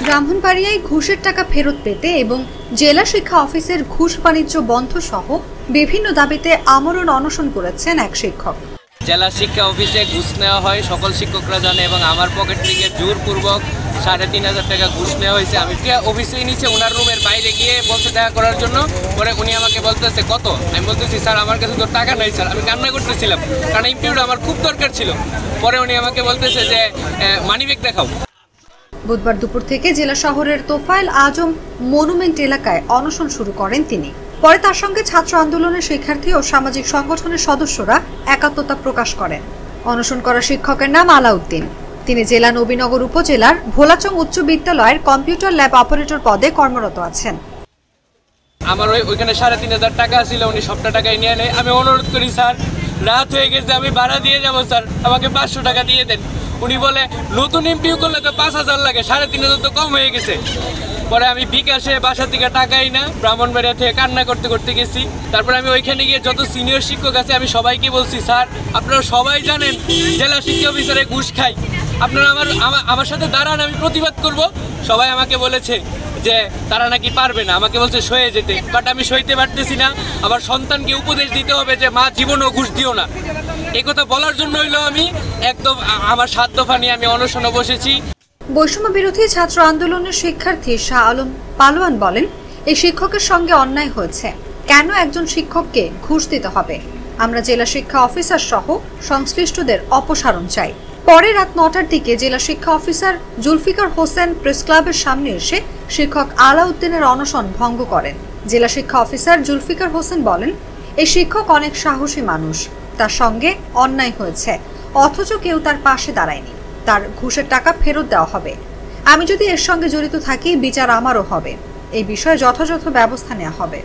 ব্রাহ্মণবাড়িয়ায় ঘুষের টাকা ফেরত পেতে এবং জেলা শিক্ষা অফিসের ঘুষ বাণিজ্য বন্ধ সহ বিভিন্ন দাবিতে আমরণ অনশন করেছেন এক শিক্ষক। জেলা শিক্ষা অফিসে ঘুষ নেওয়া হয়, সকল শিক্ষকরা জানে, এবং আমার পকেট থেকে জোরপূর্বক ৩,৫০০ টাকা ঘুষ নেওয়া হয়েছে। আমি অফিসেই নিচে ওনার রুমের বাইরে গিয়ে বলছে দেখা করার জন্য। পরে উনি আমাকে বলতেছে কত, আমি বলতেছি স্যার আমার কাছে তো টাকা নাই স্যার। আমি কান্না করতেছিলাম কারণ ইন্টারভিউটা আমার খুব দরকার ছিল। পরে উনি আমাকে বলতেছে যে মানিব্যাগ দেখাও। বুধবার দুপুর থেকে জেলা শহরের তোফায়েল আজম মনুমেন্ট এলাকায় অনশন শুরু করেন তিনি। পরে তার সঙ্গে ছাত্র আন্দোলনের শিক্ষার্থী ও সামাজিক সংগঠনের সদস্যরা একাত্মতা প্রকাশ করেন। অনশন করা শিক্ষকের নাম আলাউদ্দিন। তিনি জেলা নবীনগর উপজেলার ভোলাচং উচ্চ বিদ্যালয়ের কম্পিউটার ল্যাব অপারেটর পদে কর্মরত আছেন। আমার ওইখানে ৩,৫০০ টাকা ছিল, উনি সবটা টাকাই নিয়ে নেয়। আমি অনুরোধ করি স্যার, রাত হয়ে গেছে, আমি ভাড়া দিয়ে যাবো স্যার, আমাকে ৫০০ টাকা দিয়ে দেন। উনি বলে নতুন এমপিও করলে তো ৫,০০০ লাগে, ৩,৫০০ তো কম হয়ে গেছে। পরে আমি বিকাশে বাসা থেকে টাকাই না, ব্রাহ্মণবাড়িয়া থেকে কান্না করতে করতে গেছি। তারপরে আমি ওইখানে গিয়ে যত সিনিয়র শিক্ষক আছে আমি সবাইকে বলছি, স্যার আপনারা সবাই জানেন জেলা শিক্ষা অফিসারে ঘুষ খাই, আপনারা আমার সাথে দাঁড়ান, আমি প্রতিবাদ করব। সবাই আমাকে বলেছে যে তারা নাকি পারবে না, আমাকে বলছে সয়ে যেতে, বাট আমি সইতে পারতেছি না। আবার সন্তানকে উপদেশ দিতে হবে যে মা জীবনও ঘুষ দিও না। এই কথা বলার জন্য হইলো আমি একদম আমার ৭ দফা নিয়ে আমি অনশনে বসেছি। বৈষম্য বিরোধী ছাত্র আন্দোলনের শিক্ষার্থী শাহ আলম পালোয়ান বলেন, এই শিক্ষকের সঙ্গে অন্যায় হয়েছে, কেন একজন শিক্ষককে ঘুষ দিতে হবে? আমরা জেলা শিক্ষা অফিসার সহ সংশ্লিষ্টদের অপসারণ চাই। পরে রাত ৯টার দিকে জেলা শিক্ষা অফিসার জুলফিকার হোসেন প্রেস ক্লাবের সামনে এসে শিক্ষক আলাউদ্দিনের অনশন ভঙ্গ করেন। জেলা শিক্ষা অফিসার জুলফিকার হোসেন বলেন, এই শিক্ষক অনেক সাহসী মানুষ, তার সঙ্গে অন্যায় হয়েছে, অথচ কেউ তার পাশে দাঁড়ায়নি। তার ঘুষের টাকা ফেরত দেওয়া হবে। আমি যদি এর সঙ্গে জড়িত থাকি, বিচার আমারও হবে। এই বিষয়ে যথাযথ ব্যবস্থা নেওয়া হবে।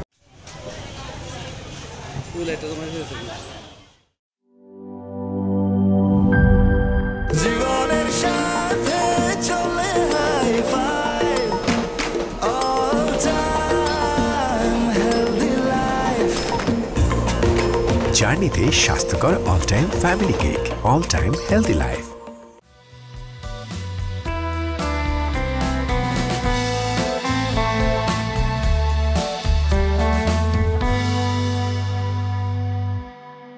জার্নিতে স্বাস্থ্যকর all time family cake, all time healthy life.